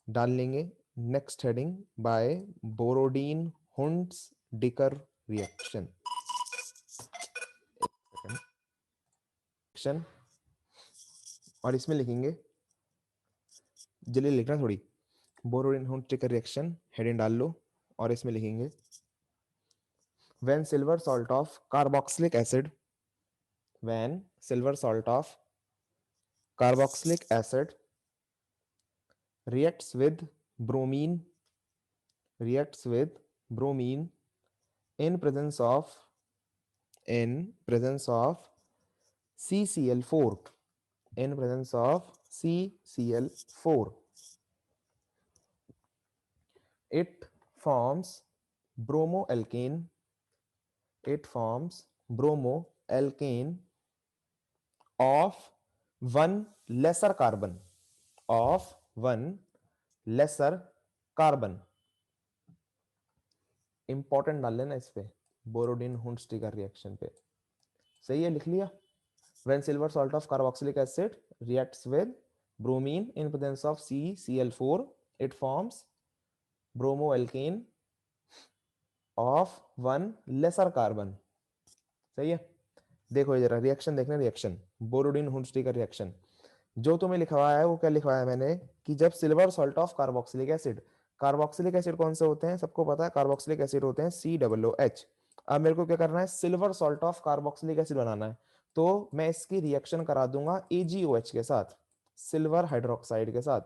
डाल लेंगे next heading by Borodin Hunsdiecker reaction. और इसमें लिखेंगे, जल्दी लिखना थोड़ी, Borodin Hunsdiecker reaction heading डाल लो और इसमें लिखेंगे when silver salt of carboxylic acid when silver salt of carboxylic acid reacts with bromine reacts with bromine in presence of CCl4 in presence of CCl4 it forms bromoalkane it forms bromoalkane of one lesser carbon of one lesser carbon। Important डाल लेना इस पे, बोरोडिन हुंट्स-डिकर reaction पे। सही है, लिख लिया। when silver salt of carboxylic acid reacts with bromine in presence of CCl4 it forms bromoalkane of one lesser carbon। सही है। देखो ये जरा रिएक्शन देखना, रिएक्शन बोरोडिन हुंट्स-डिकर रिएक्शन जो तुम्हें लिखवाया है वो क्या लिखवाया है मैंने कि जब silver salt of carboxylic acid, carboxylic acid कौन से होते हैं सबको पता है, कार्बोक्सिलिक एसिड होते हैं COOH। अब मेरे को क्या करना है, silver salt of carboxylic acid बनाना है, तो मैं इसकी रिएक्शन करा दूंगा AgOH के साथ, सिल्वर हाइड्रोक्साइड के साथ।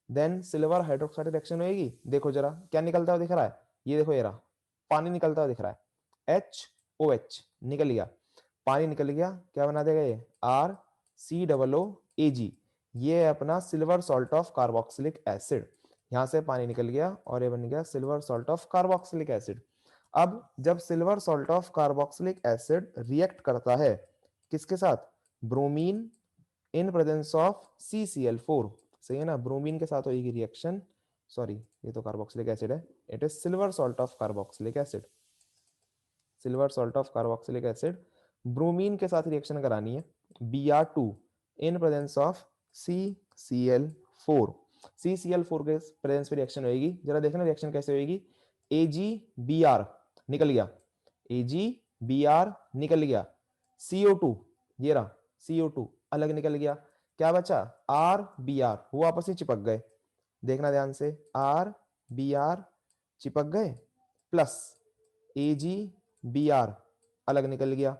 देन सिल्वर हाइड्रोक्साइड रिएक्शन होगी, देखो जरा क्या निकलता हुआ दिख रहा है, ये देखो ये रहा पानी निकलता हुआ दिख रहा है, HOH निकल गया, पानी निकल गया, क्या बना देगा ये RCOOAG, ये है अपना silver salt of carboxylic acid. यहां से पानी निकल गया और ये बन गया silver salt of carboxylic acid. अब जब silver salt of carboxylic acid react करता है किसके साथ, bromine in presence of CCl4, सही है ना, ब्रोमीन के साथ होगी रिएक्शन, सॉरी ये तो कार्बोक्सिलिक एसिड है, it is silver salt of carboxylic acid, silver salt of carboxylic acid bromine के साथ रिएक्शन करानी है Br2 in presence of CCl4, CCl4 के प्रेजेंस में रिएक्शन होगी, जरा देखना रिएक्शन कैसे होगी, AgBr निकल गया, AgBr निकल गया, CO2 ये रहा CO2 अलग निकल गया, क्या बचा RBr, वो आपस में चिपक गए, देखना ध्यान से RBr चिपक गए, प्लस AgBr अलग निकल गया,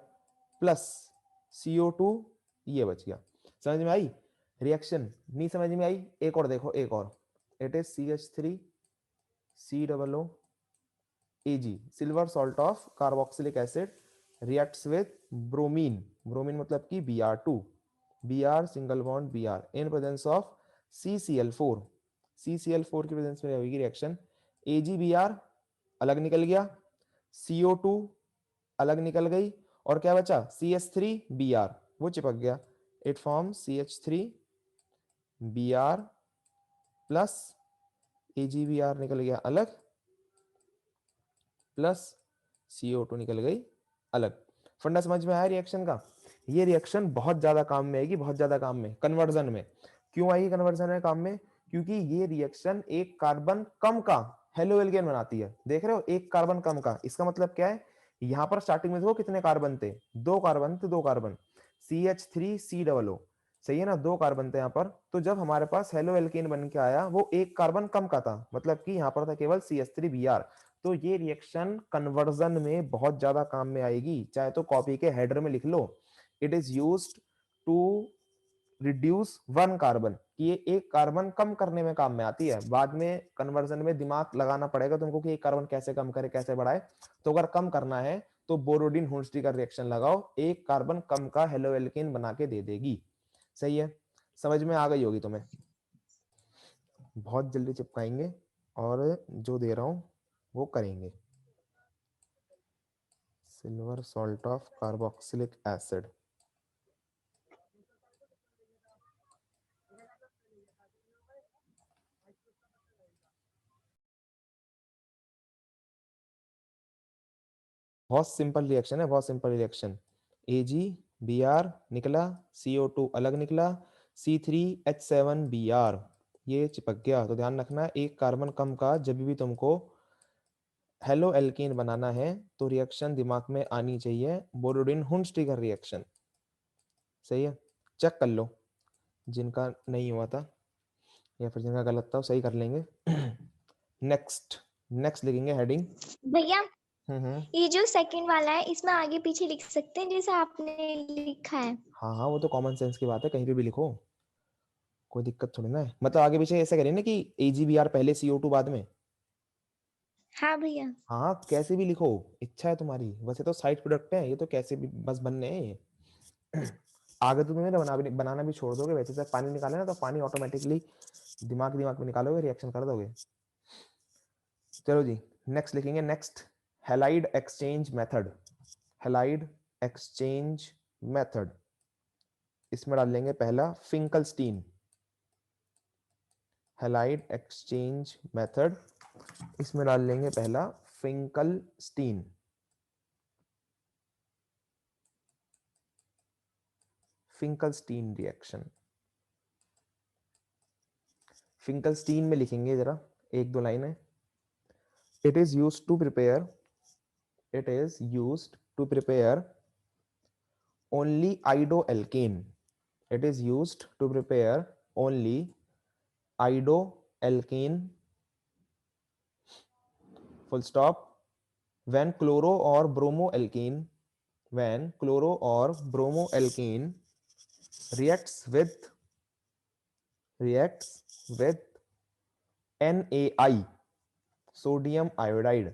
प्लस CO2 ये बच गया। समझ में आई रिएक्शन, नहीं समझ में आई, एक और देखो, एक और, it is CH3 COO AG, silver salt of carboxylic acid reacts with bromine, bromine मतलब कि Br2, Br single bond Br in presence of CCl4, CCl4 की प्रेजेंस में होगी रिएक्शन, AgBr अलग निकल गया, CO2 अलग निकल गई, और क्या बचा CH3Br वो चिपक गया, it form CH3Br plus AgBr निकल गया अलग, प्लस CO2 निकल गई अलग। फंडा समझ में आया रिएक्शन का, ये रिएक्शन बहुत ज्यादा काम में आएगी, बहुत ज्यादा काम में कन्वर्जन में। क्यों आएगी कन्वर्जन में काम में, क्योंकि ये रिएक्शन एक कार्बन कम का हेलो एल्केन बनाती है, देख रहे हो एक कार्बन कम का, इसका मतलब क्या है, यहां पर स्टार्टिंग में देखो कितने कार्बन थे, दो कार्बन थे, दो कार्बन CH3COO, सही है ना, दो कार्बन थे यहाँ पर, तो जब हमारे पास हेलो एल्केन बन के आया वो एक कार्बन कम का था, मतलब कि यहाँ पर था केवल CH3Br, तो ये रिएक्शन कन्वर्जन में बहुत ज्यादा काम में आएगी, चाहे तो कॉपी के हेडर में लिख लो, it is used to reduce one carbon, ये एक कार्बन कम करने में काम में आती है, बाद में कन्वर्जन में दिमाग लगाना पड़ेगा तुमको कि एक कार्बन कैसे कम करे कैसे बढ़ाए, तो अगर कम करना है तो बोरोडिन हुंट्स-डिकर रिएक्शन लगाओ, एक कार्बन कम का हेलो एल्केन बना के दे देगी। सही है, समझ में आ गई होगी तुम्हें, बहुत जल्दी चिपकाएंगे और जो दे रहा हूं वो करेंगे। Silver salt of carboxylic acid, बहुत सिंपल रिएक्शन है, बहुत सिंपल रिएक्शन, AgBr निकला, CO2 अलग निकला, C3H7Br ये चिपक गया, तो ध्यान रखना एक कार्बन कम का जब भी तुमको हेलो एल्केन बनाना है तो रिएक्शन दिमाग में आनी चाहिए, बोरोडिन हुंस्टिगर रिएक्शन। सही है, चेक कर लो जिनका नहीं हुआ था या फिर जिनका गलत था वो सही कर लेंगे। नेक्स्ट नेक्स्ट लिखेंगे हेडिंग। भैया ये जो सेकंड वाला है इसमें आगे पीछे लिख सकते हैं जैसे आपने लिखा है। हाँ हाँ, वो तो कॉमन सेंस की बात है, कहीं पे भी लिखो, कोई दिक्कत थोड़ी ना है। मतलब आगे पीछे ऐसे करें ना कि AgBr पहले CO2 बाद में। हाँ भैया। हाँ कैसे भी लिखो, इच्छा है तुम्हारी, वैसे तो साइड प्रोडक्ट है ये तो, कैसे भी बस बनने हैं ये। आगे तो तुम्हें बनाना भी छोड़ दोगे, वैसे से पानी निकाले ना तो पानी ऑटोमेटिकली दिमाग दिमाग में निकालोगे, रिएक्शन कर दोगे। चलो जी नेक्स्ट लिखेंगे। Next halide exchange method. Halide exchange method, इसमें डाल लेंगे पहला फिंकलस्टीन। हैलाइड एक्सचेंज मेथड, इसमें डाल लेंगे पहला फिंकलस्टीन। फिंकलस्टीन रिएक्शन, फिंकलस्टीन में लिखेंगे जरा एक दो लाइन है। It is used to prepare, it is used to prepare only iodoalkane. It is used to prepare only iodoalkane, full stop. When chloro or bromoalkane, when chloro or bromoalkane reacts with NaI, sodium iodide,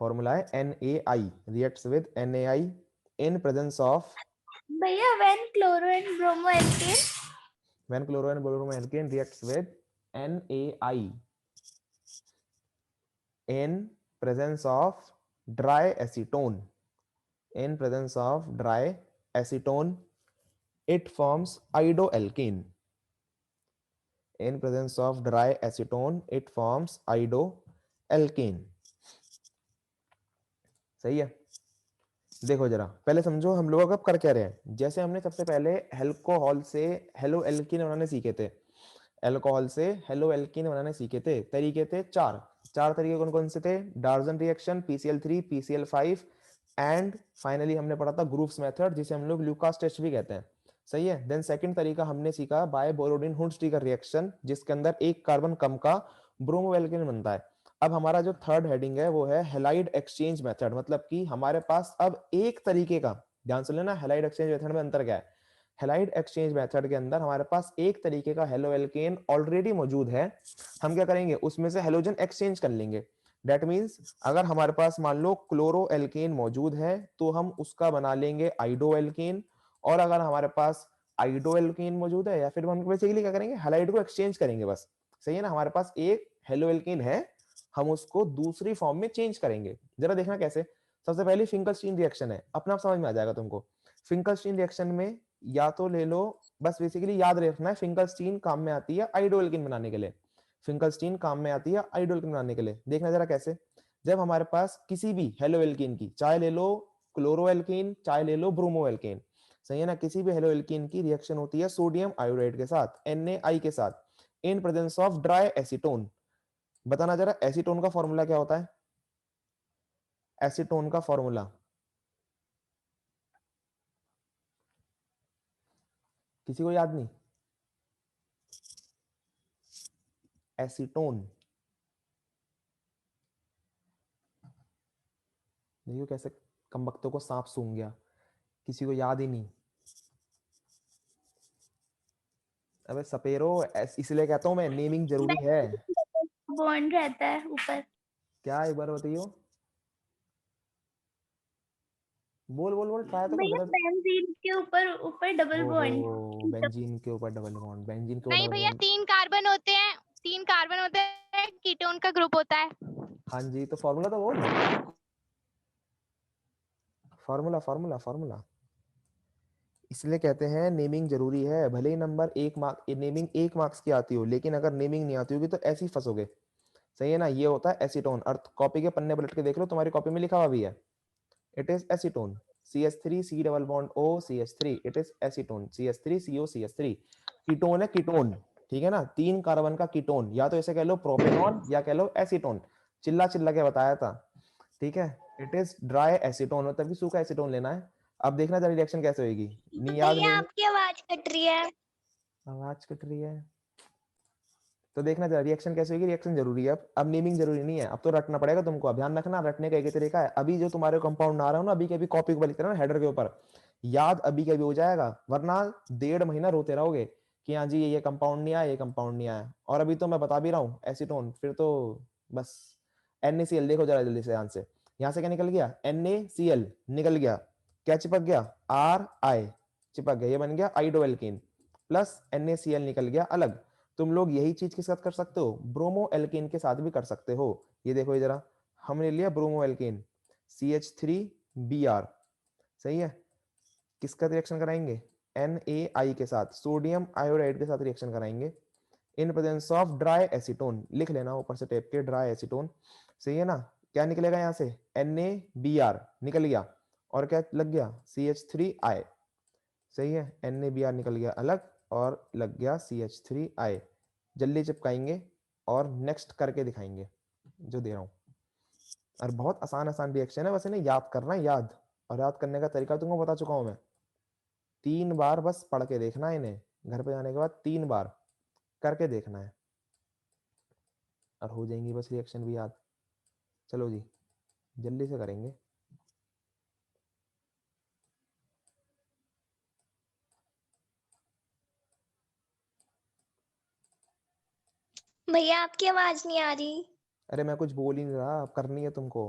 formula है NaI, reacts with NaI in presence of, भैया when chloro and bromo alkane, when chloro and bromoalkane reacts with NaI in presence of dry acetone, in presence of dry acetone it forms iodoalkane, in presence of dry acetone it forms iodoalkane। सही है, देखो जरा पहले समझो हम लोग अब कर क्या रहे हैं। जैसे हमने सबसे पहले अल्कोहल से हेलो एल्कीन बनाने सीखे थे, अल्कोहल से हेलो एल्कीन बनाने सीखे थे, तरीके थे चार। चार तरीके कौन कौन से थे? डार्जन reaction, PCl3 PCl5 and finally हमने पढ़ा था ग्रूव्स मेथड जिसे हम लोग ल्यूकास टेस्ट भी कहते हैं। सही है। देन सेकंड तरीका हमने सीखा बाय बोरोडिन हुंस्टिगर रिएक्शन जिसके अंदर एक कार्बन कम का ब्रोमो एल्केन बनता है। अब हमारा जो थर्ड हेडिंग है वो है हैलाइड एक्सचेंज मेथड, मतलब कि हमारे पास अब एक तरीके का, ध्यान से लेना हैलाइड एक्सचेंज मेथड में अंतर क्या है। हैलाइड एक्सचेंज मेथड के अंदर हमारे पास एक तरीके का हेलो एल्केन ऑलरेडी मौजूद है, हम क्या करेंगे उसमें से हेलोजन एक्सचेंज कर लेंगे। दैट मींस अगर हमारे पास मान लो क्लोरो एल्केन मौजूद है तो हम उसका बना लेंगे आइडो एल्केन, और अगर हमारे पास आइडो एल्केन मौजूद है या फिर हम बेसिकली क्या करेंगे हैलाइड को एक्सचेंज करेंगे बस। सही है ना, हमारे पास एक हेलो एल्केन है हम उसको दूसरी फॉर्म में चेंज करेंगे। जरा देखना कैसे। सबसे पहले फिंकलस्टीन रिएक्शन है, अपना आप समझ में आ जाएगा तुमको। फिंकलस्टीन रिएक्शन में या तो ले लो, बस बेसिकली याद रखना है फिंकलस्टीन काम में आती है आइडोएल्किन बनाने के लिए। फिंकलस्टीन काम में आती है आइडोएल्किन बनाने के लिए। देखना जरा कैसे। जब हमारे पास किसी भी हेलो एल्कीन की, चाहे ले लो क्लोरो एल्कीन चाहे ले लो ब्रोमो एल्कीन, सही है ना, किसी भी हेलो एल्कीन की रिएक्शन होती है सोडियम आयोडाइड के साथ NaI के साथ in presence of dry acetone. बताना जरा एसीटोन का फॉर्मूला क्या होता है। एसीटोन का फॉर्मूला किसी को याद नहीं? एसीटोन, देखियो कैसे कम वक्तों को सांप सूंघ गया, किसी को याद ही नहीं। अबे सपेरो, इसलिए कहता हूं मैं नेमिंग जरूरी है। बॉन्ड रहता है ऊपर। क्या एक बार बताइयो, बोल बोल बोल, ट्राई तो कर भैया बेटा। बेंजीन के ऊपर ऊपर डबल ओहो, बॉन्ड। बेंजीन के ऊपर डबल बॉन्ड, बेंजीन के ऊपर नहीं डबल भैया, बॉन्ड। तीन कार्बन होते हैं, तीन कार्बन होते हैं, कीटोन का ग्रुप होता है। हाँ जी, तो फॉर्मूला तो बोल, फॉर्मूला फॉर्मूला फॉर्मूला। इसलिए कहते हैं नेमिंग जरूरी है, भले ही नंबर एक मार्क नेमिंग एक मार्क्स की आती हो लेकिन अगर नेमिंग नहीं आती होगी तो ऐसे ही फंसोगे। सही है ना, ये होता है एसीटोन। अर्थ कॉपी के पन्ने पलट के देख लो, तुम्हारी कॉपी में लिखा हुआ भी है, it is acetone. CH3 C double bond O CH3, it is acetone. CH3 CO CH3 ketone है, कीटोन। ठीक है ना, 3 कार्बन का कीटोन, या तो इसे कह लो प्रोपेनॉन या कह लो एसीटोन, चिल्ला चिल्ला के बताया था, ठीक है। इट इज ड्राई एसीटोन, मतलब कि सूखा एसीटोन लेना है। अब देखना जरा रिएक्शन कैसे होगी, नहीं याद भैया नहीं, आपकी आवाज कट रही है। आवाज कट रही है, तो देखना जरा रिएक्शन कैसे होगी, रिएक्शन जरूरी है। अब नेमिंग जरूरी नहीं है, अब तो रटना पड़ेगा तुमको, अब ध्यान रखना, रटने का एक ही तरीका है। अभी जो तुम्हारे कंपाउंड आ रहा हो ना, अभी के अभी कॉपी को लिख देना हेडर के ऊपर, याद अभी के अभी हो जाएगा, वरना 1.5 महीना रोते रहोगे कि हाँ जी ये कंपाउंड नहीं आया, ये कंपाउंड नहीं आया। और अभी तो मैं बता भी रहा हूँ एसीटोन, फिर तो बस NaCl देखो जरा जल्दी से ध्यान से, यहाँ से क्या निकल गया, NaCl निकल गया, क्या चिपक गया, Ri चिपक गया, ये बन गया आइडोएल्केन, प्लस NaCl निकल गया अलग। तुम लोग यही चीज के साथ कर सकते हो, ब्रोमो एल्केन के साथ भी कर सकते हो। ये देखो ये जरा, हमने लिया ब्रोमो एल्केन CH3Br, सही है, किसका रिएक्शन कराएंगे, NaI के साथ, सोडियम आयोडाइड के साथ रिएक्शन कराएंगे in presence of dry acetone, लिख लेना ऊपर से टेप के, ड्राई एसीटोन, सही है ना। क्या निकलेगा यहाँ से, NaBr निकल गया, और क्या लग गया, CH3I, सही है, NaBr निकल गया अलग, और लग गया CH3I। जल्दी चिपकाएंगे और नेक्स्ट करके दिखाएंगे जो दे रहा हूं। और बहुत आसान आसान रिएक्शन है, बस इन्हें याद करना है, याद, और याद करने का तरीका तुमको बता चुका हूं मैं। 3 बार बस पढ़ के देखना है इन्हें, घर पे जाने के बाद 3 बार करके देखना है, और हो जाएंगी बस रिएक्शन भी याद। चलो जी जल्दी से करेंगे। भैया आपकी आवाज नहीं आ रही। अरे मैं कुछ बोल ही नहीं रहा, अब करनी है तुमको।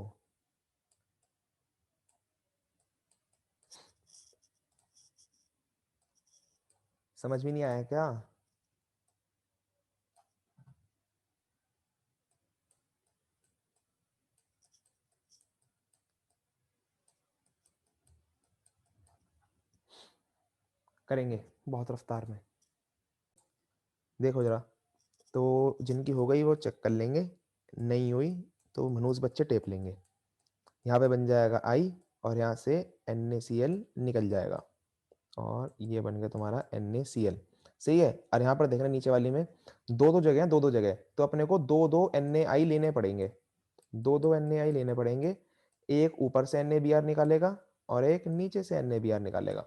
समझ में नहीं आया क्या, करेंगे बहुत रफ्तार में, देखो जरा। तो जिनकी हो गई वो चेक कर लेंगे, नहीं हुई तो मनोज बच्चे टेप लेंगे, यहाँ पे बन जाएगा I, और यहाँ से NaCl निकल जाएगा, और ये बन गया तुम्हारा NaCl, सही है। और यहाँ पर देखना नीचे वाली में दो दो जगह, दो दो जगह, तो अपने को दो दो NaI लेने पड़ेंगे, दो दो NaI लेने पड़ेंगे, एक ऊपर से NaBr निकालेगा और एक नीचे से NaBr निकालेगा,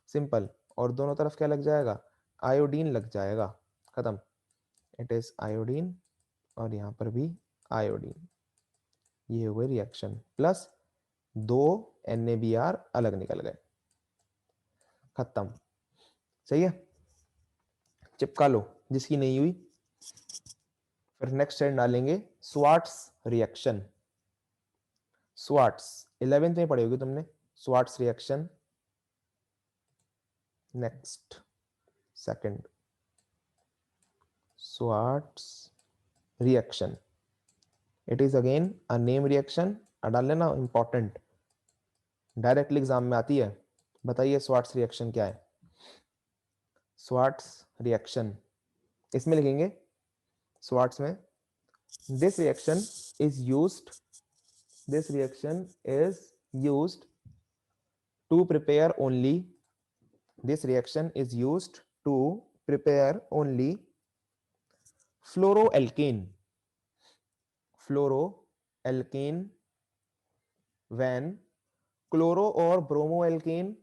सिंपल। और दोनों तरफ क्या लग जाएगा, आयोडीन लग जाएगा, खत्म, इट इज आयोडीन, और यहाँ पर भी आयोडीन, ये हो गई रिएक्शन, प्लस 2 NaBr अलग निकल गए, खत्म, सही है। चिपका लो जिसकी नहीं हुई। फिर नेक्स्ट स्टेप डालेंगे स्वार्ट्स रिएक्शन। स्वार्ट्स 11th में पढ़ी होगी तुमने, Swarts reaction, next second, Swarts reaction, it is again a name reaction, डाल लेना इंपॉर्टेंट, डायरेक्टली एग्जाम में आती है। बताइए स्वार्ट्स रिएक्शन क्या है, स्वार्ट्स रिएक्शन, इसमें लिखेंगे स्वार्ट्स में, this reaction is used, this reaction is used to prepare only, this reaction is used to prepare only fluoroalkane, fluoroalkane when chloro or bromoalkane,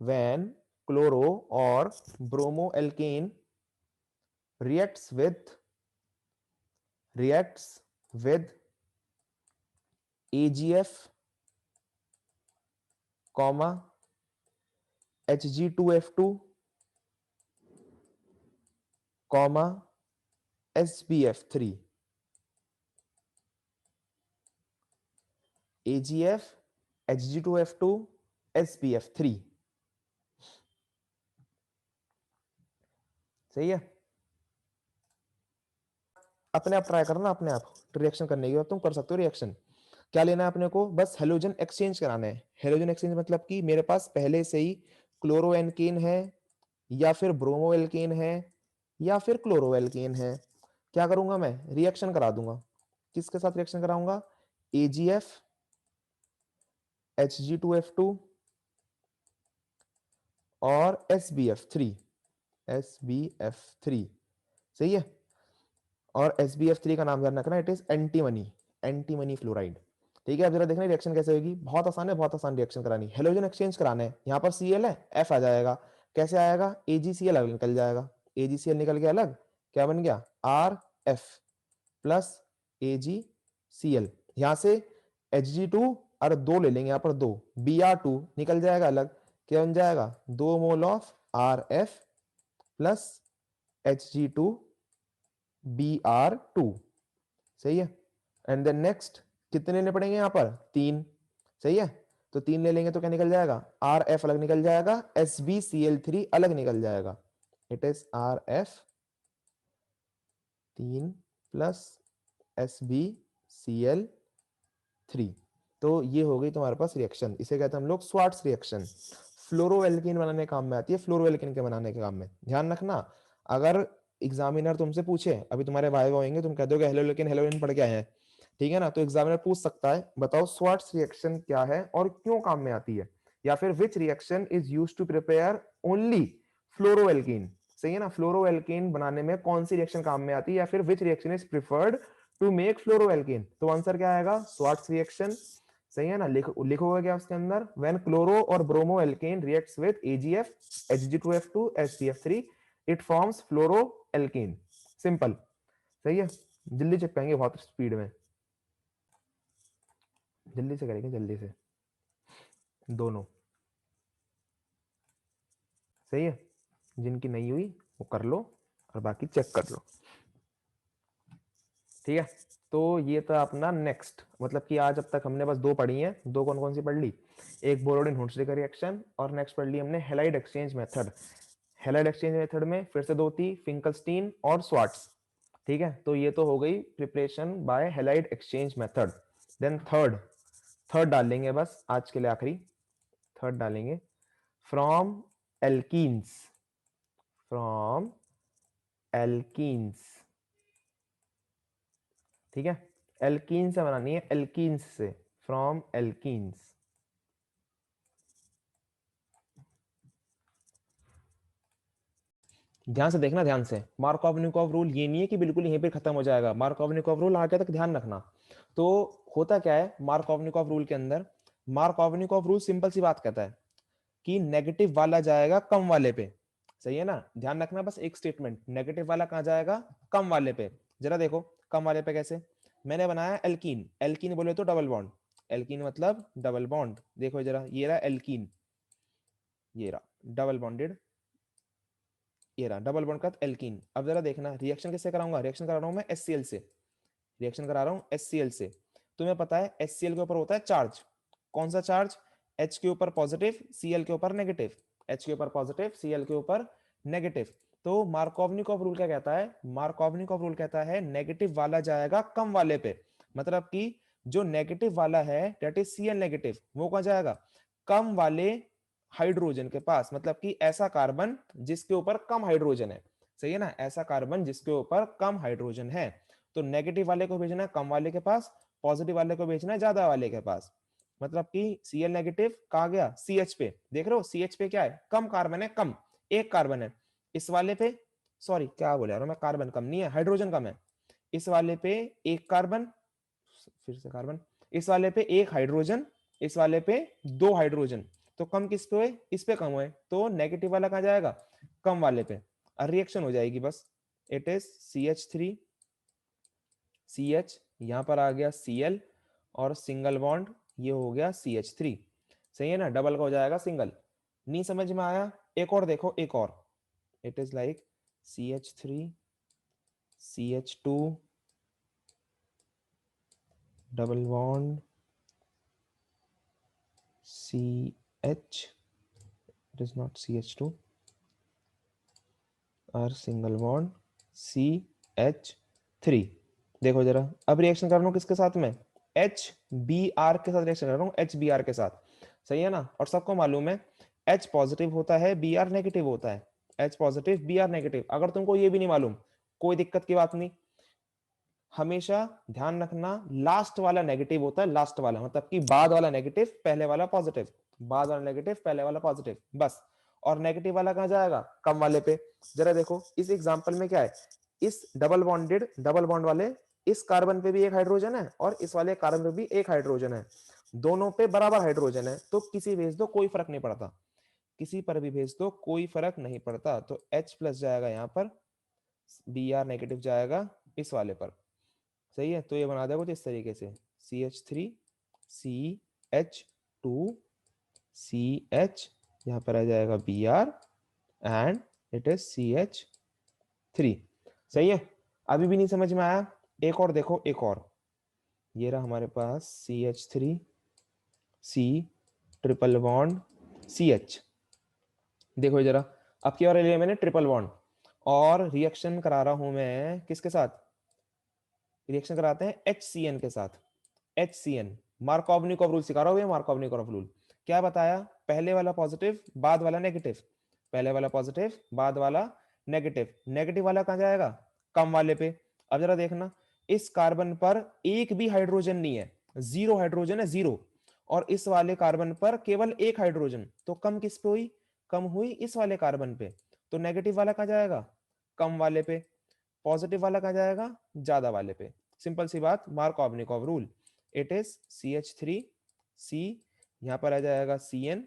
when chloro or bromoalkane reacts with AgF comma Hg2F2 comma SbF3, AgF Hg2F2 SbF3, सही है। अपने आप try करना, अपने आप reaction करने की, तुम कर सकते हो रिएक्शन। क्या लेना है अपने को, बस हेलोजन एक्सचेंज कराना है। हेलोजन एक्सचेंज मतलब कि मेरे पास पहले से ही क्लोरोएल्केन है, या फिर ब्रोमोएल्केन है, या फिर क्लोरोएल्केन है। क्या करूंगा मैं, रिएक्शन करा दूंगा। किसके साथ रिएक्शन कराऊंगा, AgF Hg2F2 और SbF3, SbF3, सही है। और SbF3 का नाम ध्यान रखना, इट इज एंटीमनी फ्लोराइड। ठीक है, अब जरा देखना रिएक्शन कैसे होगी। बहुत आसान है, बहुत आसान रिएक्शन करानी। हेलोजन एक्सचेंज कराना है, यहाँ पर Cl है, F आ जाएगा। कैसे आएगा? AgCl अलग निकल जाएगा, AgCl निकल गया अलग, क्या बन गया? RF plus AgCl। यहाँ से Hg2 और 2 ले लेंगे, यहाँ पर 2, Br2 निकल जाएगा अलग, क्या बन जाएगा? 2 mole of RF plus Hg2 Br2। सही है। एंड देन नेक्स्ट कितने लेने पड़ेंगे यहाँ पर? 3। सही है, तो 3 ले लेंगे तो क्या निकल जाएगा? RF अलग निकल जाएगा, SbCl3 अलग निकल जाएगा। It is RF 3 plus SbCl3। तो ये हो गई तुम्हारे पास रिएक्शन, इसे कहते हैं हम लोग स्वार्ट्स रिएक्शन। फ्लोरोएल्कीन बनाने के काम में आती है, फ्लोरोएल्कीन के बनाने के काम में। ध्यान रखना, अगर एग्जामिनर तुमसे पूछे, अभी तुम्हारे वाइवा होंगे, तुम कह दोगे हेलोलेकिन हेलोइन पढ़ के आए हैं, ठीक है ना, तो एग्जामिनर पूछ सकता है बताओ स्वार्ट्स रिएक्शन क्या है और क्यों काम में आती है, या फिर which reaction is used to prepare only fluoroalkene. सही है ना, फ्लोरोएल्कीन बनाने में कौन सी रिएक्शन काम में आती है, या फिर which reaction is preferred to make fluoroalkene. तो आंसर क्या आएगा? Swarts reaction. सही है ना, लिखोगे क्या उसके अंदर? व्हेन क्लोरो और bromo alkane reacts with AgF Hg2F2 SbF3 it forms fluoroalkene. Simple. सही है, जल्दी चेक करेंगे, बहुत स्पीड में, जल्दी से करेंगे, जल्दी से दोनों। सही है, जिनकी नहीं हुई वो कर लो और बाकी चेक कर लो। ठीक है, तो ये था अपना नेक्स्ट, मतलब कि आज अब तक हमने बस 2 पढ़ी हैं। 2 कौन कौन सी पढ़ ली? एक बोरोडिन हुंसले रिएक्शन, और नेक्स्ट पढ़ ली हमने halide exchange method. Halide exchange method में फिर से 2 थी, फिंकलस्टीन और स्वार्ट्स। ठीक है, तो ये तो हो गई preparation by halide exchange method. Then third डाल लेंगे बस आज के लिए, आखिरी थर्ड डालेंगे, फ्रॉम एल्कीन्स। ठीक है, एल्कीन से बनानी है, एल्कीन्स से, फ्रॉम एल्कीन्स। ध्यान से देखना, ध्यान से। मार्कोव-निकोव रूल ये नहीं है कि बिल्कुल यहीं पे खत्म हो जाएगा, मार्कोव-निकोव रूल आगे तक ध्यान रखना। तो होता क्या है मार्कोव-निकोव रूल के अंदर? मार्कोव-निकोव रूल सिंपल सी बात कहता है कि नेगेटिव वाला जाएगा कम वाले पे। सही है ना, ध्यान रखना बस एक स्टेटमेंट, नेगेटिव वाला कहां जाएगा? कम वाले पे। जरा देखो कम वाले पे कैसे। मैंने बनाया एल्कीन, एल्कीन बोले तो डबल बॉन्ड, एल्कीन मतलब डबल बॉन्ड। देखो जरा, ये रहा एल्कीन, ये रहा डबल बॉन्डेड, ये रहा डबल बॉन्ड का एल्कीन। अब जरा देखना रिएक्शन किससे कराऊंगा? रिएक्शन करा रहा हूं मैं HCl से, रिएक्शन करा रहा हूं HCl से। तुम्हें पता है HCl के ऊपर होता है चार्ज, कौन सा चार्ज? H के ऊपर पॉजिटिव, Cl के ऊपर नेगेटिव, H के ऊपर पॉजिटिव, Cl के ऊपर नेगेटिव। तो मार्कोव-निकोव रूल क्या कहता है? मार्कोव-निकोव रूल कहता है नेगेटिव वाला जाएगा कम वाले पे, मतलब कि जो नेगेटिव वाला है दैट इज Cl नेगेटिव, वो कहां जाएगा? कम वाले हाइड्रोजन के पास, मतलब कि ऐसा कार्बन जिसके ऊपर कम हाइड्रोजन है। सही है ना, ऐसा कार्बन जिसके ऊपर कम हाइड्रोजन है। तो नेगेटिव वाले को भेजना है कम वाले के पास, पॉजिटिव वाले को भेजना है ज्यादा वाले के पास। मतलब कि Cl नेगेटिव कहा गया CH पे, देख रहे हो CH पे क्या है? कम कार्बन है, कम एक कार्बन है। इस वाले पे, सॉरी क्या बोल रहा हूं मैं, कार्बन कम नहीं है, हाइड्रोजन कम है। इस वाले पे एक कार्बन, फिर से कार्बन, इस वाले पे एक हाइड्रोजन, इस वाले पे 2 हाइड्रोजन। तो कम किस पे हुए? इस पे कम हुए, तो नेगेटिव वाला कहां जाएगा? कम वाले पे। और रिएक्शन हो जाएगी बस, इट इज CH3 CH, यहां पर आ गया Cl और सिंगल बॉन्ड, ये हो गया CH3। सही है ना, डबल का हो जाएगा सिंगल। नहीं समझ में आया? एक और देखो, एक और, it is like CH3 CH2 double bond CH, it is not CH2 और सिंगल बॉन्ड CH3। देखो जरा, अब रिएक्शन कर रहा हूं किसके साथ में? HBr के साथ रिएक्शन कर रहा हूं, HBr के साथ। सही है ना, और सबको मालूम है H पॉजिटिव होता है, Br नेगेटिव होता है, H पॉजिटिव Br नेगेटिव। अगर तुमको ये भी नहीं मालूम कोई दिक्कत की बात नहीं, हमेशा ध्यान रखना लास्ट वाला नेगेटिव होता है, लास्ट वाला मतलब कि बाद वाला नेगेटिव पहले वाला पॉजिटिव, बाद वाला नेगेटिव पहले वाला पॉजिटिव, बस। और नेगेटिव वाला कहां जाएगा? कम वाले पे। जरा देखो इस एग्जांपल में क्या है, इस डबल बॉन्ड वाले इस कार्बन पे भी एक हाइड्रोजन है और इस वाले कार्बन पे भी एक हाइड्रोजन है, दोनों पे बराबर हाइड्रोजन है, तो किसी भेज दो कोई फर्क नहीं पड़ता, किसी पर भी भेज दो कोई फर्क नहीं पड़ता। तो H प्लस जाएगा यहाँ पर, Br नेगेटिव जाएगा इस वाले पर, सही है। तो ये बना देगा कुछ इस तरीके से CH3 CH2 CH, यहाँ पर आ जाएगा Br and it is CH3, सही है। अभी भी नहीं समझ में आया, एक और देखो, एक और, ये रहा हमारे पास CH3 C triple bond CH। देखो जरा, अब क्या लिया मैंने ट्रिपल बॉन्ड और रिएक्शन करा रहा हूं मैं किसके साथ, रिएक्शन कराते हैं HCN के साथ। HCN मार्कोवनिकोव रूल सिखा रहा हूं, मार्कोवनिकोव रूल क्या बताया, पहले वाला पॉजिटिव बाद वाला नेगेटिव, पहले वाला पॉजिटिव बाद वाला नेगेटिव, नेगेटिव वाला कहां जाएगा, कम वाले पे। अब जरा देखना, इस कार्बन पर एक भी हाइड्रोजन नहीं है, जीरो हाइड्रोजन है, जीरो, और इस वाले कार्बन पर केवल एक हाइड्रोजन, तो कम किस पे हुई, कम हुई इस वाले कार्बन पे, तो नेगेटिव वाला कहां जाएगा, कम वाले पे, पॉजिटिव वाला कहां जाएगा, ज्यादा वाले पे। सिंपल सी बात, Markovnikov rule, it is CH3 C, यहां पर आ जाएगा CN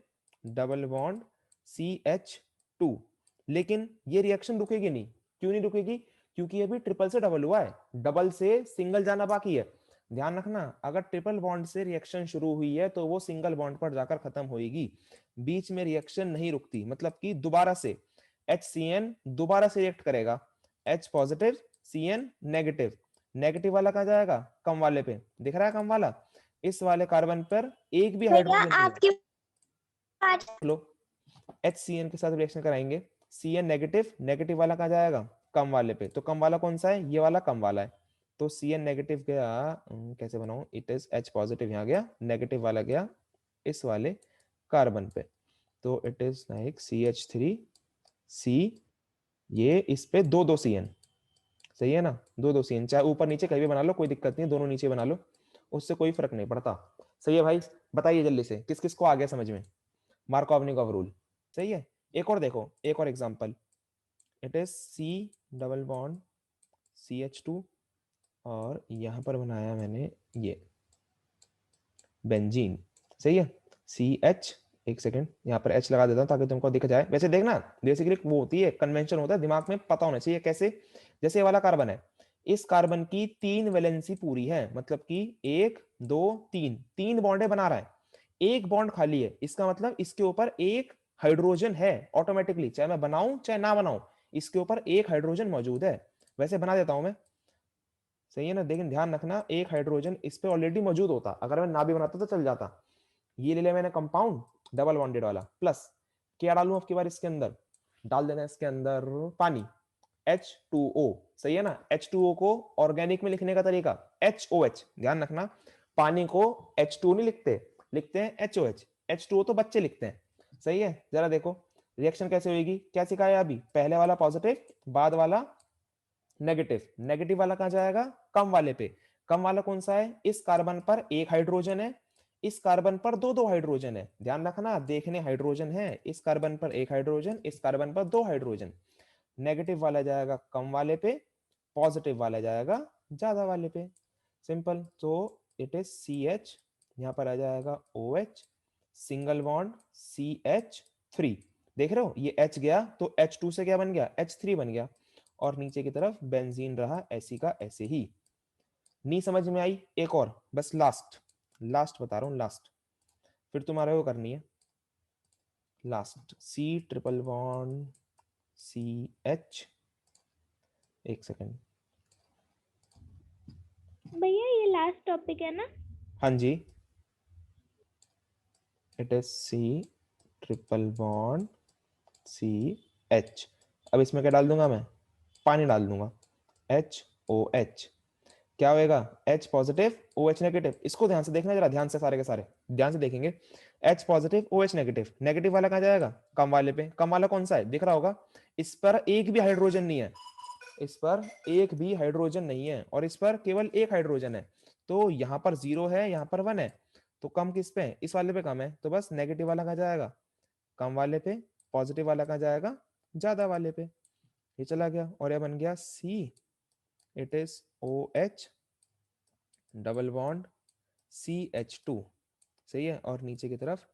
डबल बॉन्ड CH2। लेकिन ये रिएक्शन रुकेगी नहीं, क्यों नहीं रुकेगी, क्योंकि अभी ट्रिपल से डबल हुआ है, डबल से सिंगल जाना बाकी है। ध्यान रखना, अगर ट्रिपल बॉन्ड से रिएक्शन शुरू हुई है तो वो सिंगल बॉन्ड पर जाकर खत्म होगी, बीच में रिएक्शन नहीं रुकती, मतलब कि दोबारा से HCN दोबारा से रिएक्ट करेगा, H positive CN negative, negative वाला कहां जाएगा, कम वाले पे, दिख रहा है कम वाला, इस वाले कार्बन पर एक भी भैया हाइड्रोजन नहीं है। आपकी बात लो, HCN के साथ रिएक्शन कराएंगे, CN नेगेटिव, नेगेटिव वाला कहां जाएगा, कम वाले पे, तो कम वाला कौन सा है, ये वाला कम वाला है, तो CN नेगेटिव गया, कैसे बनाऊं, इट इज H पॉजिटिव यहाँ गया, नेगेटिव वाला गया इस वाले कार्बन पे, तो it is like CH3 C, ये इस पे दो दो CN, सही है ना, दो दो CN, चाहे ऊपर नीचे कहीं भी बना लो कोई दिक्कत नहीं, दोनों नीचे बना लो, उससे कोई फर्क नहीं पड़ता। सही है भाई, बताइए जल्दी से किस किस को आ गया समझ में, मार्कोवनिकोव रूल, सही है। एक और देखो, एक और example, it is C double bond CH2 और यहां पर बनाया मैंने ये बेंजीन, सही है, CH, एक सेकंड यहाँ पर H लगा देता हूँ ताकि तुमको दिख जाए। वैसे देखना, बेसिकली वो होती है कन्वेंशन होता है, दिमाग में पता होना चाहिए कैसे, जैसे ये वाला कार्बन है, इस कार्बन की 3 वैलेंसी पूरी है, मतलब कि 1 2 3, 3 बॉन्डें बना रहा है, एक बॉन्ड खाली है, इसका मतलब इसके ऊपर एक हाइड्रोजन है ऑटोमेटिकली, चाहे मैं बनाऊं चाहे ना बनाऊं, इसके ऊपर एक हाइड्रोजन मौजूद है। वैसे बना देता हूं मैं, सही है ना, लेकिन ध्यान रखना एक हाइड्रोजन इस पे ऑलरेडी मौजूद होता, अगर मैं ना भी बनाता तो चल जाता। ये ले लिया मैंने कंपाउंड डबल बॉन्डेड वाला, प्लस क्या डालूं अब की बार इसके अंदर, डाल देना इसके अंदर पानी, H2O, सही है ना। H2O को ऑर्गेनिक में लिखने का तरीका HOH, ध्यान रखना, पानी को H2 नहीं लिखते, लिखते हैं HOH, H2O तो बच्चे लिखते हैं, सही है। जरा देखो रिएक्शन कैसे होगी, क्या सिखाया अभी, पहले वाला पॉजिटिव बाद वाला नेगेटिव, नेगेटिव वाला कहां जाएगा, कम वाले पे, कम वाला कौन सा है, इस कार्बन पर एक हाइड्रोजन है, इस कार्बन पर दो दो हाइड्रोजन है, ध्यान रखना देखने हाइड्रोजन है, इस कार्बन पर एक हाइड्रोजन, इस कार्बन पर दो हाइड्रोजन, नेगेटिव वाला जाएगा कम वाले पे, पॉजिटिव वाला जाएगा ज्यादा वाले पे, सिंपल। तो इट इज CH, यहां पर आ जाएगा OH सिंगल बॉन्ड CH3, देख रहे हो ये H गया तो H2 से क्या बन गया, H3 बन गया, और नीचे की तरफ बेंजीन रहा ऐसी का ऐसे ही। नहीं समझ में आई, एक और बस, लास्ट लास्ट बता रहा हूं, लास्ट, फिर तुम्हारे को करनी है last, C triple bond CH, एक सेकेंड, भैया ये लास्ट टॉपिक है ना, हाँ जी, it is C triple bond CH। अब इसमें क्या डाल दूंगा मैं, पानी डाल दूंगा, HOH, क्या होएगा, H पॉजिटिव OH नेगेटिव, इसको ध्यान से देखना जरा, ध्यान से सारे के सारे ध्यान से देखेंगे, H positive OH negative, negative वाला कहां जाएगा, कम वाले पे, कम वाला कौन सा है दिख रहा होगा, इस पर एक भी हाइड्रोजन नहीं है, इस पर एक भी हाइड्रोजन नहीं है, और इस पर केवल एक हाइड्रोजन है, तो यहाँ पर 0 है यहाँ पर 1 है, तो कम किस पे है, इस वाले पे कम है, तो बस नेगेटिव वाला कहां जाएगा, कम वाले पे, पॉजिटिव वाला कहां जाएगा, ज्यादा वाले पे, ये चला गया, और यह बन गया C it is OH double bond CH2, सही है। और नीचे की तरफ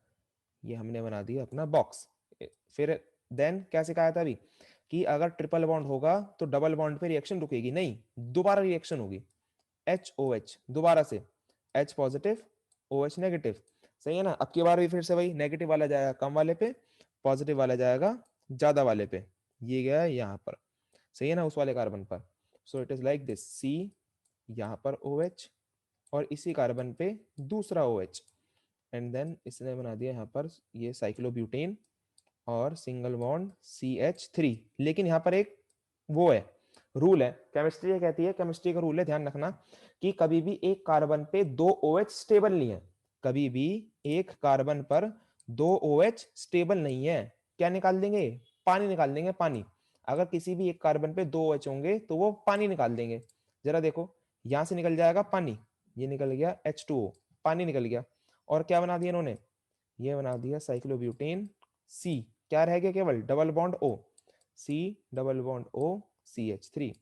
ये हमने बना दिया अपना बॉक्स। फिर देन क्या सिखाया था अभी कि अगर ट्रिपल बॉन्ड होगा तो डबल बॉन्ड पे रिएक्शन रुकेगी नहीं, दोबारा रिएक्शन होगी। HOH दोबारा से, H पॉजिटिव OH नेगेटिव, सही है ना। अब की बार भी फिर से वही, नेगेटिव वाला जाएगा कम वाले पे, पॉजिटिव वाला जाएगा ज्यादा वाले पे, ये गया यहाँ पर, सही है ना, उस वाले कार्बन पर। So it is like this, C यहाँ पर OH और इसी कार्बन पे दूसरा OH, एंड देन इसने बना दिया यहाँ पर ये साइक्लोब्यूटेन और सिंगल बॉन्ड CH3। लेकिन यहाँ पर एक वो है, रूल है, केमिस्ट्री कहती है, केमिस्ट्री का रूल है, ध्यान रखना कि कभी भी एक कार्बन पे दो OH स्टेबल नहीं है, कभी भी एक कार्बन पर दो OH स्टेबल नहीं है। क्या निकाल देंगे? पानी निकाल देंगे, पानी। अगर किसी भी एक कार्बन पे दो OH होंगे तो वो पानी निकाल देंगे। जरा देखो, यहां से निकल जाएगा पानी, ये निकल गया H2O, पानी निकल गया। और क्या बना दिया इन्होंने? ये बना दिया साइक्लोब्यूटेन C, क्या रह गया? केवल double bond O, C double bond O CH3।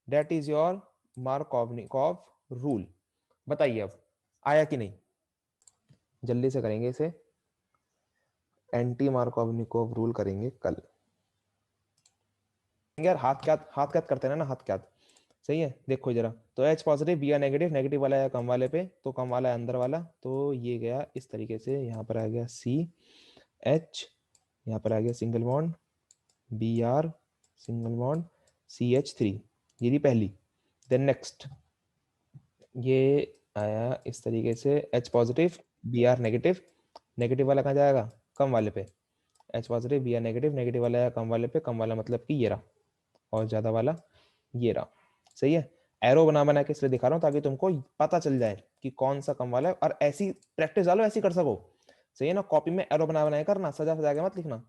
That is your Markovnikov rule. बताइए अब आया कि नहीं? जल्दी से करेंगे इसे, एंटी मार्कोवनिकोव रूल करेंगे कल यार। हाथ क्या करते हैं ना, हाथ क्या, सही है। देखो जरा, तो H positive Br negative, negative वाला है कम वाले पे, तो कम वाला है अंदर वाला, तो ये गया इस तरीके से, यहाँ पर आ गया CH, यहाँ पर आ गया single bond Br single bond CH3, ये थी पहली। देन नेक्स्ट ये आया इस तरीके से, H positive Br negative, negative वाला कहाँ जाएगा? कम वाले पे। H positive Br negative, negative वाला है कम वाले पे, कम वाला मतलब कि ये रहा, और ज्यादा वाला ये रहा, सही है। एरो बना के इसलिए दिखा रहा हूँ ताकि तुमको पता चल जाए कि कौन सा कम वाला है, और ऐसी प्रैक्टिस डालो, ऐसी कर सको, सही है ना। कॉपी में एरो बना के करना, सजा के मत लिखना।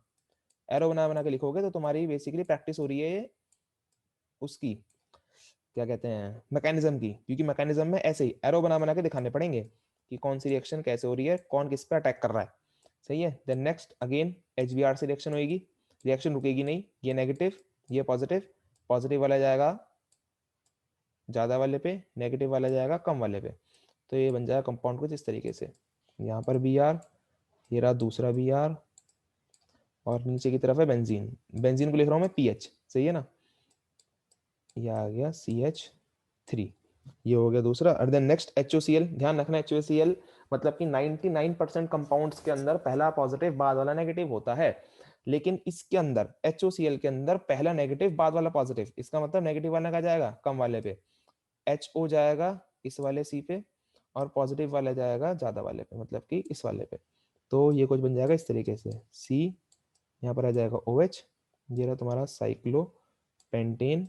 एरो बना के लिखोगे तो तुम्हारी बेसिकली प्रैक्टिस हो रही है उसकी, क्या कहते हैं, मैकेनिज्म की, क्योंकि मैकेनिज्म में ऐसे ही एरो बना के दिखाने पड़ेंगे कि कौन सी रिएक्शन कैसे हो रही है, कौन किस पे अटैक कर रहा है, सही है। देन नेक्स्ट अगेन HBr से रिएक्शन होगी, रिएक्शन रुकेगी नहीं, ये नेगेटिव ये पॉजिटिव, पॉजिटिव वाला जाएगा ज्यादा वाले पे, नेगेटिव वाला जाएगा कम वाले पे, तो ये बन जाएगा कंपाउंड कुछ इस तरीके से। यहाँ पर Br, ये रहा दूसरा Br, और नीचे की तरफ है बेंजीन, बेंजीन को लिख रहा हूँ मैं PH, सही है ना। ये आ गया CH3, ये हो गया दूसरा। और देन नेक्स्ट HOCl, ध्यान रखना HOCl मतलब कि 99% कंपाउंड्स के अंदर पहला पॉजिटिव बाद वाला नेगेटिव होता है, लेकिन इसके अंदर HOCl के अंदर पहला नेगेटिव बाद वाला पॉजिटिव, इसका मतलब नेगेटिव वाला का जाएगा कम वाले पे, HO जाएगा इस वाले C पे, और पॉजिटिव वाला जाएगा ज्यादा वाले पे, मतलब कि इस वाले पे। तो ये कुछ बन जाएगा इस तरीके से, C यहाँ पर आ जाएगा OH, ये रहा तुम्हारा cyclopentane,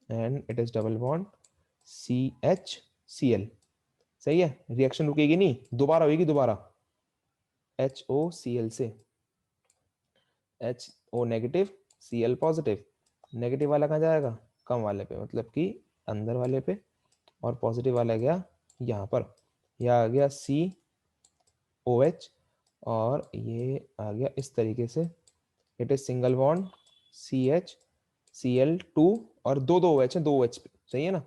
and it is double bond CHCl, सही है। रिएक्शन रुकेगी नहीं, दोबारा होगी, दोबारा HOCl से HO negative Cl positive, negative वाला कहाँ जाएगा? कम वाले पे, मतलब कि अंदर वाले पे, और पॉजिटिव वाला गया यहाँ पर, यह आ गया COH, और ये आ गया इस तरीके से, it is single bond CHCl2, और दो OH है, दो OH पे, सही है ना।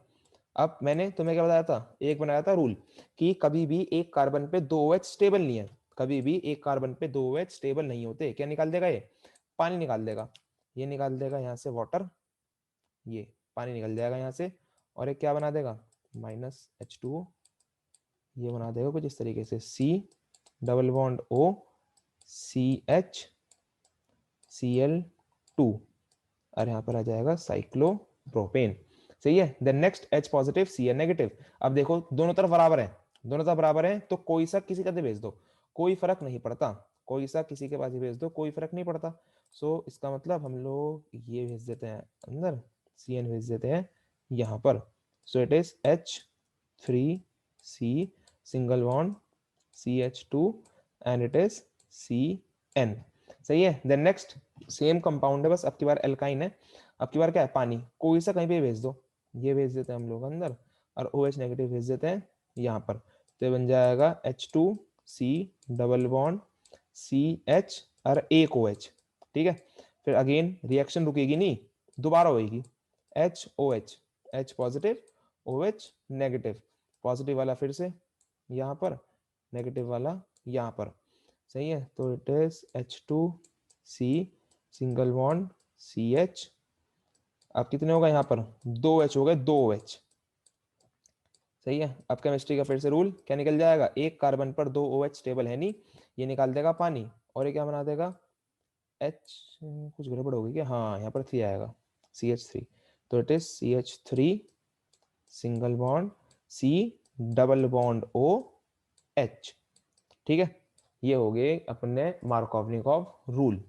अब मैंने तुम्हें क्या बताया था? एक बनाया था रूल कि कभी भी एक कार्बन पे दो OH स्टेबल नहीं है, कभी भी एक कार्बन पे दो OH स्टेबल नहीं होते। क्या निकाल देगा? ये पानी निकाल देगा, ये निकाल देगा यहाँ से वाटर, ये पानी निकल जाएगा यहाँ से, और एक क्या बना देगा? -H2O, ये बना देगा कुछ इस तरीके से, C double bond O CH Cl2, और यहाँ पर आ जाएगा साइक्लोप्रोपेन, सही है। Then next H positive Cl negative. अब देखो दोनों तरफ बराबर है, दोनों तरफ बराबर है, तो कोई सा किसी का भेज दो, कोई फर्क नहीं पड़ता, कोई सा किसी के पास ही भेज दो, कोई फर्क नहीं पड़ता। सो इसका मतलब हम लोग ये भेज देते हैं अंदर, Cn भेज देते हैं यहाँ पर। So it is H3C single bond CH2, and it is Cn, सही है। देन नेक्स्ट सेम कंपाउंड है, बस अब की बार एल्काइन है, अब की बार क्या है? पानी। कोई सा कहीं पे भेज दो, ये भेज देते हैं हम लोग अंदर, और OH नेगेटिव भेज देते हैं यहाँ पर, तो बन जाएगा H2C डबल बॉन्ड CH और एक OH, ठीक है। फिर अगेन रिएक्शन रुकेगी नहीं, दोबारा होगी, HOH, H positive OH negative, positive वाला फिर से यहाँ पर, नेगेटिव वाला यहाँ पर, सही है। तो it is H2C single bond CH। अब कितने होगा यहाँ पर, 2H हो गए, 2OH, सही है। अब केमिस्ट्री का फिर से रूल क्या निकल जाएगा, एक कार्बन पर 2 OH स्टेबल है नहीं, ये निकाल देगा पानी, और ये क्या बना देगा H, कुछ गड़बड़ होगी क्या, हाँ यहाँ पर 3 आएगा, CH3। तो it is CH3 single bond C double bond OH, ठीक है। ये हो गए अपने मार्कोवनिकोव रूल।